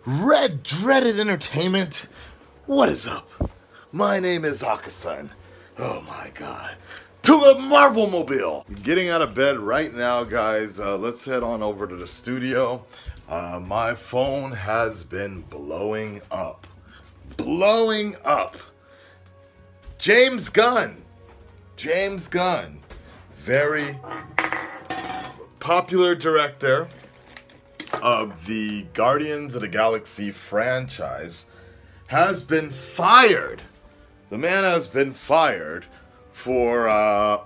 Red Dreaded Entertainment, what is up? My name is Akasan. Oh my god. To the Marvel Mobile! Getting out of bed right now, guys. Let's head on over to the studio. My phone has been blowing up. Blowing up. James Gunn. James Gunn. Very popular director of the Guardians of the Galaxy franchise has been fired. The man has been fired for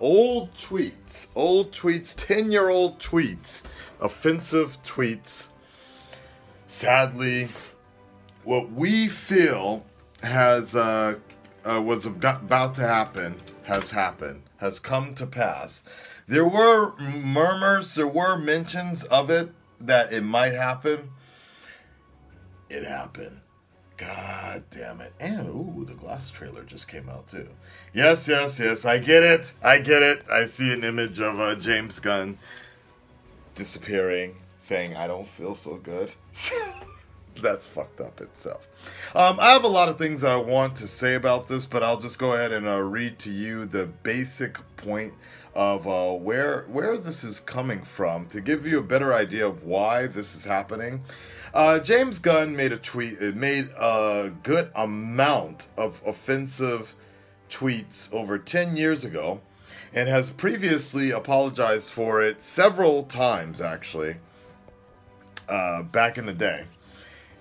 old tweets, 10-year-old tweets, offensive tweets. Sadly, what we feel has was about to happen has happened, has come to pass. There were murmurs, there were mentions of it, that it might happen. It happened. God damn it. And, ooh, the Glass trailer just came out too. Yes, yes, yes, I get it. I get it. I see an image of James Gunn disappearing, saying, I don't feel so good. That's fucked up itself. I have a lot of things I want to say about this, but I'll just go ahead and read to you the basic point of where this is coming from to give you a better idea of why this is happening. James Gunn made a tweet. It made a good amount of offensive tweets over 10 years ago and has previously apologized for it several times, actually, back in the day.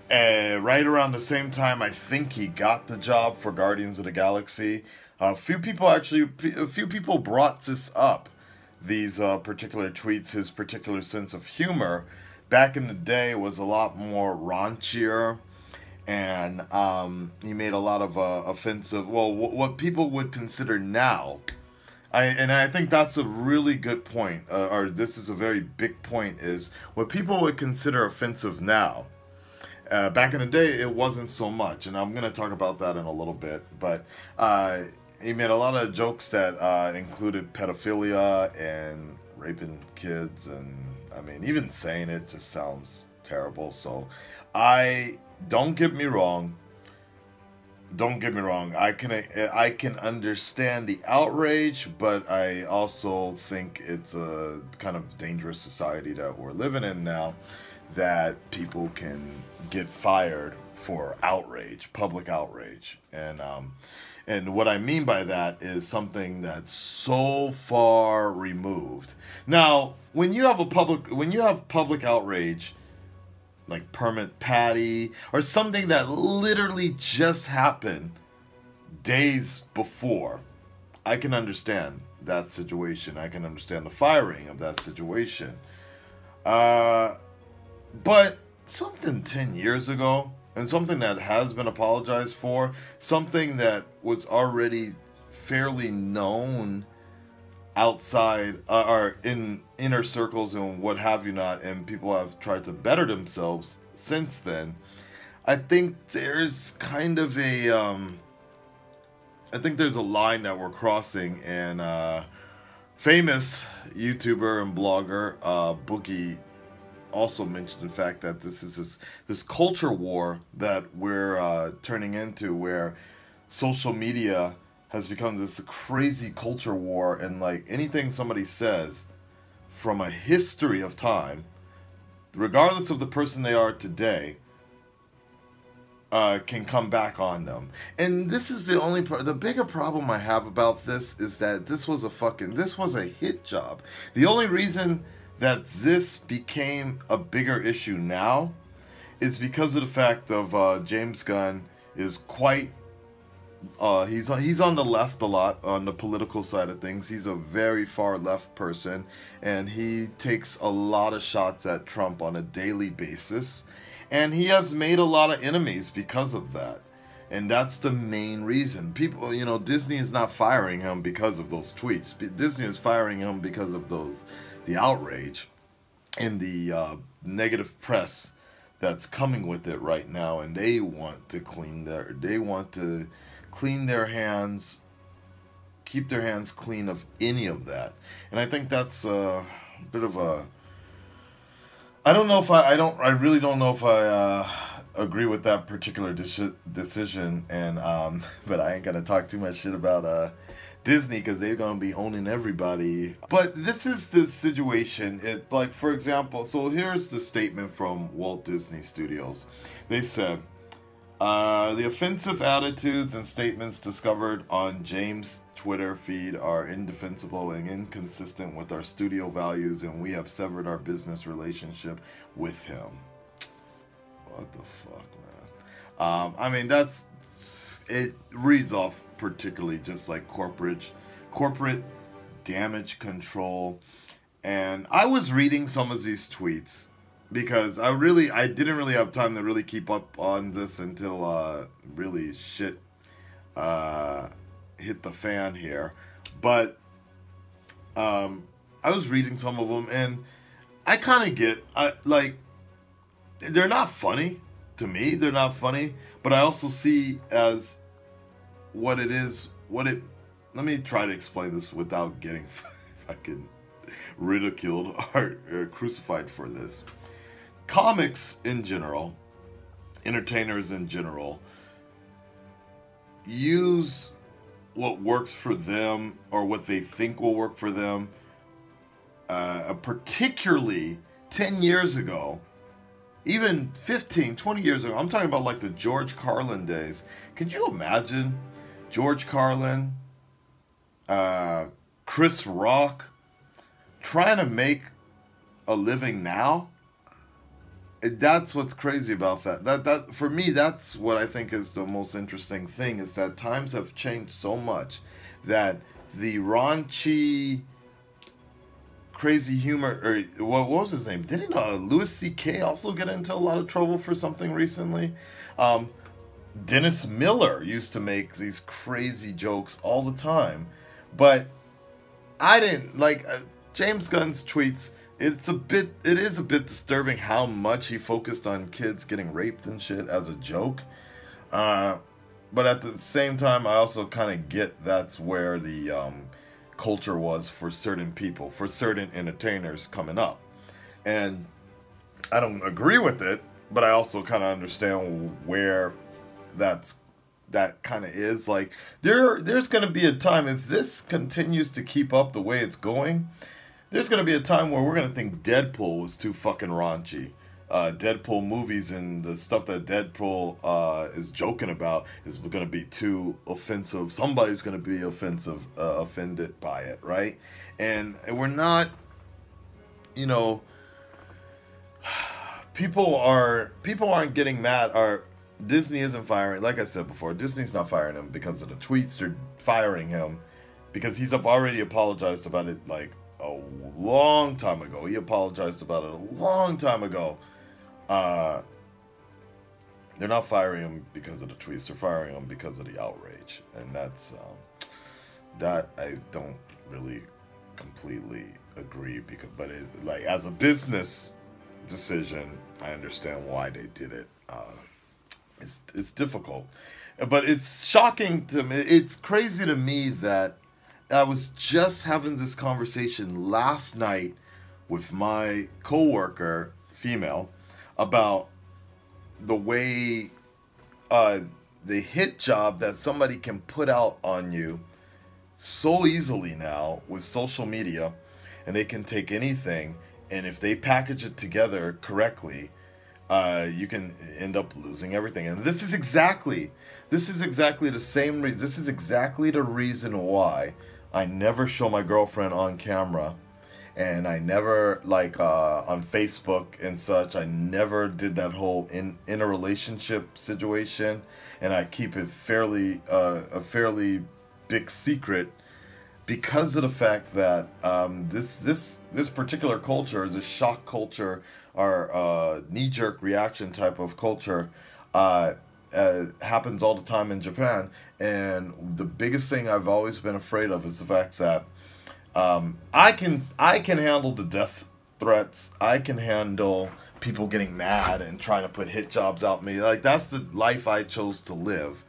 Right around the same time, I think he got the job for Guardians of the Galaxy. A few people brought this up, these particular tweets, his particular sense of humor. Back in the day, it was a lot more raunchier, and he made a lot of offensive, well, what people would consider now. And I think that's a really good point, or this is a very big point, is what people would consider offensive now. Back in the day, it wasn't so much, and I'm going to talk about that in a little bit, but he made a lot of jokes that included pedophilia and raping kids, and I mean, even saying it just sounds terrible. So don't get me wrong, I can understand the outrage, but I also think it's a kind of dangerous society that we're living in now, that people can get fired for outrage, public outrage. And what I mean by that is something that's so far removed. Now, when you have public outrage, like Permit Patty, or something that literally just happened days before, I can understand that situation. I can understand the firing of that situation. But something 10 years ago, and something that has been apologized for, something that was already fairly known outside or in inner circles and what have you not, and people have tried to better themselves since then. I think there's kind of a I think there's a line that we're crossing, and famous YouTuber and blogger Boogie also mentioned the fact that this is this culture war that we're turning into, where social media has become this crazy culture war, and like anything somebody says from a history of time, regardless of the person they are today, can come back on them. And this is the only the bigger problem I have about this is that this was a hit job. The only reason that this became a bigger issue now is because of the fact of James Gunn is quite he's on the left a lot, on the political side of things. He's a very far left person, and he takes a lot of shots at Trump on a daily basis, and he has made a lot of enemies because of that. And that's the main reason. People, you know, Disney is not firing him because of those tweets. Disney is firing him because of the outrage and the negative press that's coming with it right now, and they want to clean their hands, keep their hands clean of any of that. And I think that's a bit of a, I really don't know if I agree with that particular decision, and but I ain't gonna talk too much shit about Disney because they're gonna be owning everybody. But this is the situation. It, like, for example, so here's the statement from Walt Disney Studios. They said, the offensive attitudes and statements discovered on James' Twitter feed are indefensible and inconsistent with our studio values, and we have severed our business relationship with him. What the fuck, man? I mean, it reads off particularly just like corporate damage control. And I was reading some of these tweets because I didn't really have time to really keep up on this until really shit hit the fan here. But I was reading some of them, and I kind of get, like, they're not funny to me. They're not funny, but I also see as what it is. Let me try to explain this without getting fucking ridiculed or crucified for this. Comics in general, entertainers in general, use what works for them or what they think will work for them. Particularly 10 years ago, even 15, 20 years ago, I'm talking about like the George Carlin days. Could you imagine George Carlin, Chris Rock, trying to make a living now? That's what's crazy about that. That for me, that's what I think is the most interesting thing, is that times have changed so much that the raunchy, crazy humor, or what was his name? Didn't Louis C.K. also get into a lot of trouble for something recently? Dennis Miller used to make these crazy jokes all the time, but I didn't like James Gunn's tweets. It is a bit disturbing how much he focused on kids getting raped and shit as a joke. But at the same time, I also kind of get that's where the culture was for certain people, for certain entertainers coming up. And I don't agree with it, but I also kind of understand where that kind of is. Like, there's going to be a time, if this continues to keep up the way it's going, there's going to be a time where we're going to think Deadpool was too fucking raunchy. Deadpool movies and the stuff that Deadpool is joking about is going to be too offensive. Somebody's going to be offended by it, right? And we're not, you know, people aren't getting mad. Disney isn't firing, like I said before, Disney's not firing him because of the tweets. They're firing him because he's already apologized about it, like, a long time ago. He apologized about it a long time ago. They're not firing him because of the tweets. They're firing him because of the outrage, and that's that I don't really completely agree. But like, as a business decision, I understand why they did it. It's difficult, but it's shocking to me. It's crazy to me that I was just having this conversation last night with my coworker, female, about the way the hit job that somebody can put out on you so easily now with social media, and they can take anything, and if they package it together correctly, you can end up losing everything. And this is exactly the same reason. This is exactly the reason why I never show my girlfriend on camera, and I never, like, on Facebook and such, I never did that whole in a relationship situation, and I keep it a fairly big secret, because of the fact that this particular culture is a shock culture, or knee-jerk reaction type of culture. Happens all the time in Japan, and the biggest thing I've always been afraid of is the fact that I can handle the death threats. I can handle people getting mad and trying to put hit jobs out me. Like, that's the life I chose to live.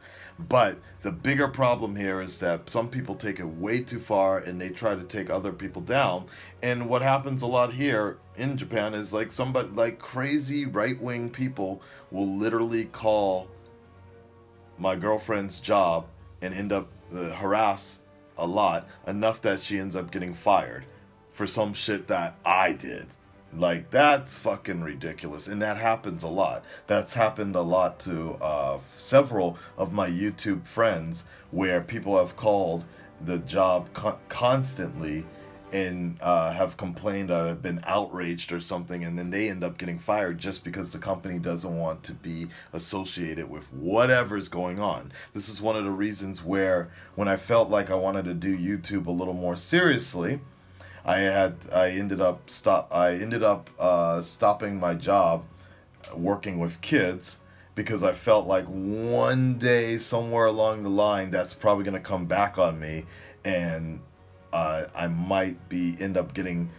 But the bigger problem here is that some people take it way too far and they try to take other people down. And what happens a lot here in Japan is like somebody, like crazy right-wing people will literally call my girlfriend's job and end up harass a lot, enough that she ends up getting fired for some shit that I did. Like, that's fucking ridiculous, and that happens a lot. That's happened a lot to several of my YouTube friends, where people have called the job constantly and have complained, have been outraged or something, and then they end up getting fired just because the company doesn't want to be associated with whatever's going on. This is one of the reasons where, when I felt like I wanted to do YouTube a little more seriously, I ended up stopping my job working with kids, because I felt like one day somewhere along the line that's probably going to come back on me, and I might end up getting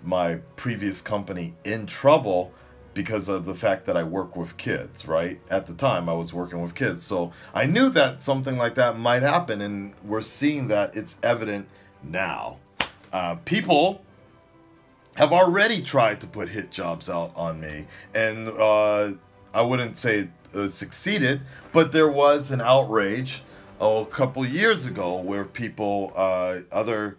my previous company in trouble because of the fact that I work with kids, right? At the time I was working with kids, so I knew that something like that might happen, and we're seeing that it's evident now. People have already tried to put hit jobs out on me, and I wouldn't say it succeeded, but there was an outrage a couple years ago where people, other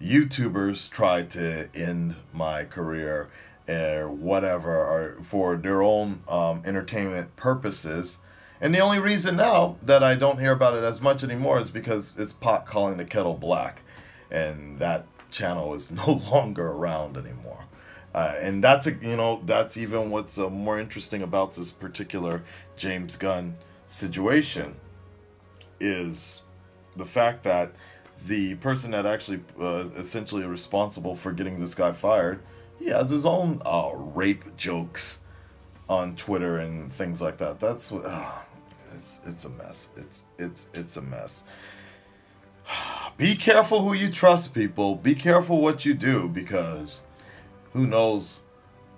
YouTubers, tried to end my career or whatever, or for their own entertainment purposes. And the only reason now that I don't hear about it as much anymore is because it's pot calling the kettle black, and that channel is no longer around anymore. And that's that's even what's more interesting about this particular James Gunn situation, is the fact that the person that actually essentially responsible for getting this guy fired, he has his own rape jokes on Twitter and things like that. That's what it's a mess. It's a mess. Be careful who you trust, people. Be careful what you do, because who knows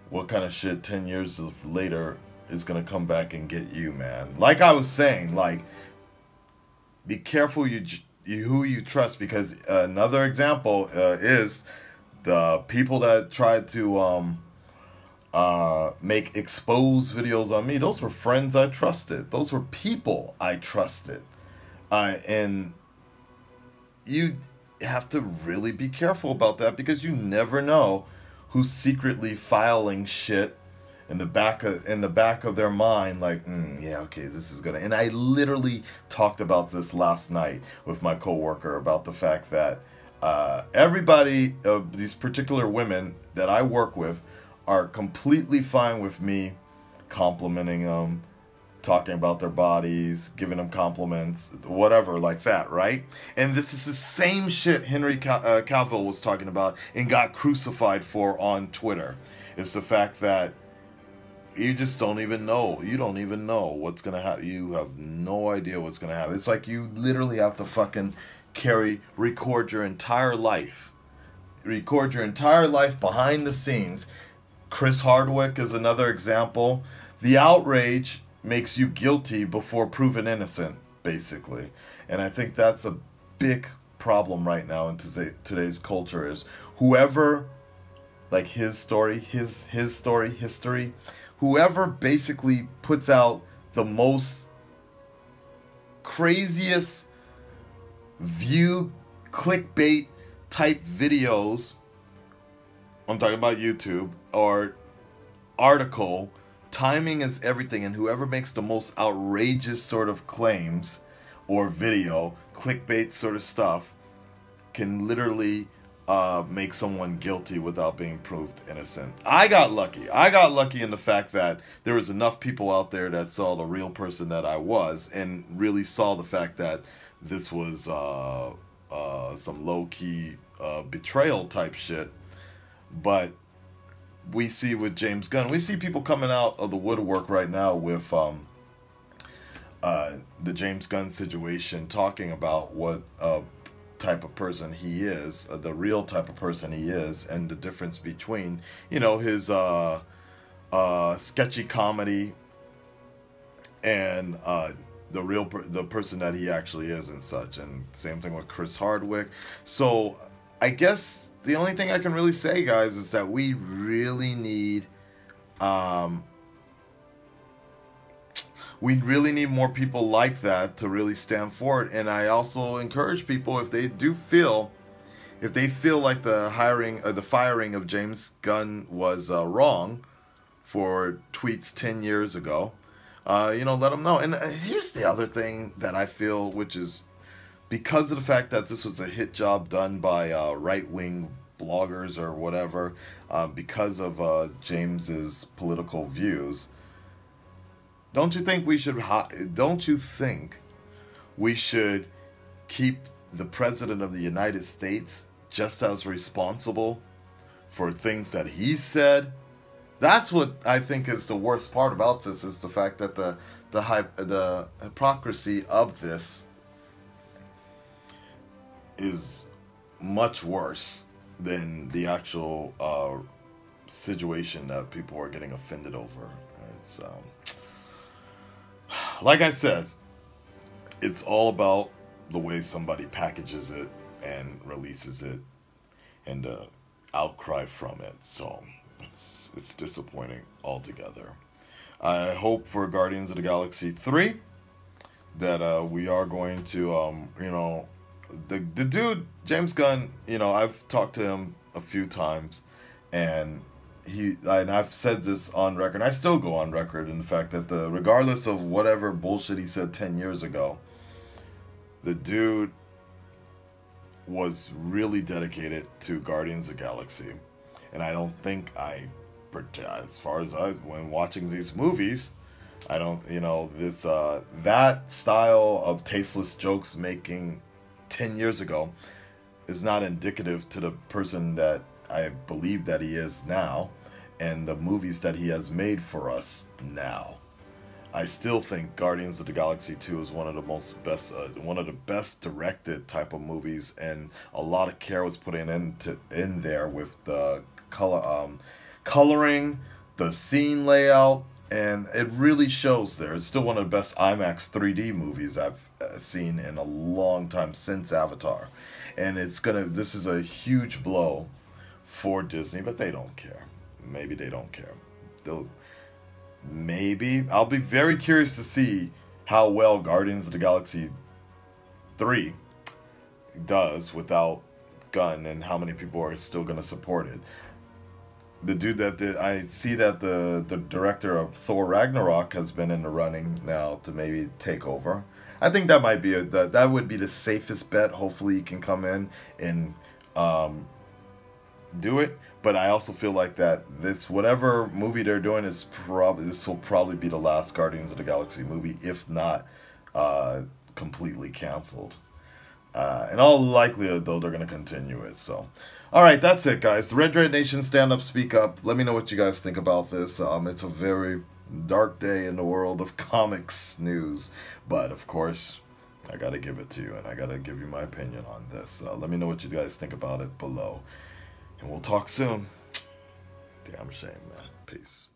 what kind of shit 10 years later is going to come back and get you, man. Like I was saying, like, be careful who you trust, because another example is the people that tried to make exposed videos on me. Those were friends I trusted. Those were people I trusted. And you have to really be careful about that, because you never know who's secretly filing shit in the back of their mind, like, yeah, okay, this is gonna. And I literally talked about this last night with my coworker, about the fact that everybody, these particular women that I work with, are completely fine with me complimenting them, talking about their bodies, giving them compliments, whatever, like that, right? And this is the same shit Henry Cavill was talking about and got crucified for on Twitter. It's the fact that you just don't even know. You don't even know what's going to happen. You have no idea what's going to happen. It's like you literally have to fucking record your entire life. Record your entire life behind the scenes. Chris Hardwick is another example. The outrage makes you guilty before proven innocent, basically. And I think that's a big problem right now in today's culture, is whoever, like history, whoever basically puts out the most craziest view clickbait type videos, I'm talking about YouTube, or article, timing is everything, and whoever makes the most outrageous sort of claims or video, clickbait sort of stuff, can literally make someone guilty without being proved innocent. I got lucky. I got lucky in the fact that there was enough people out there that saw the real person that I was, and really saw the fact that this was some low-key betrayal type shit. But we see with James Gunn, we see people coming out of the woodwork right now with the James Gunn situation, talking about what type of person he is, the real type of person he is, and the difference between, you know, his sketchy comedy and the person that he actually is and such. And same thing with Chris Hardwick. So I guess the only thing I can really say, guys, is that we really need more people like that to really stand for it. And I also encourage people, if they feel like the hiring or the firing of James Gunn was wrong for tweets 10 years ago, let them know. And here's the other thing that I feel, which is because of the fact that this was a hit job done by right-wing bloggers or whatever, because of James's political views, don't you think we should keep the President of the United States just as responsible for things that he said? That's what I think is the worst part about this, is the fact that the hypocrisy of this is much worse than the actual situation that people are getting offended over. It's like I said, it's all about the way somebody packages it and releases it, and the outcry from it. So it's disappointing altogether. I hope for Guardians of the Galaxy 3 that we are going to, the dude, James Gunn, I've talked to him a few times, and I've said this on record, and I still go on record in the fact that regardless of whatever bullshit he said 10 years ago, the dude was really dedicated to Guardians of the Galaxy. And I don't think as far as when watching these movies, I don't, that style of tasteless jokes making 10 years ago is not indicative to the person that I believe that he is now, and the movies that he has made for us now. I still think Guardians of the Galaxy 2 is one of the best directed type of movies, and a lot of care was put in there with the coloring, the scene layout, and it really shows there. It's still one of the best IMAX 3D movies I've seen in a long time since Avatar. And this is a huge blow for Disney, but they don't care. Maybe they don't care. I'll be very curious to see how well Guardians of the Galaxy 3 does without Gunn, and how many people are still going to support it. The dude I see that the director of Thor Ragnarok has been in the running now to maybe take over. I think that might be that would be the safest bet. Hopefully he can come in and do it. But I also feel like that whatever movie they're doing this will probably be the last Guardians of the Galaxy movie, if not completely canceled. In all likelihood, though, they're going to continue it. So, all right, that's it, guys. The Red Dread Nation, stand up, speak up. Let me know what you guys think about this. It's a very dark day in the world of comics news, but of course, I got to give it to you, and I got to give you my opinion on this. Let me know what you guys think about it below, and we'll talk soon. Damn shame, man. Peace.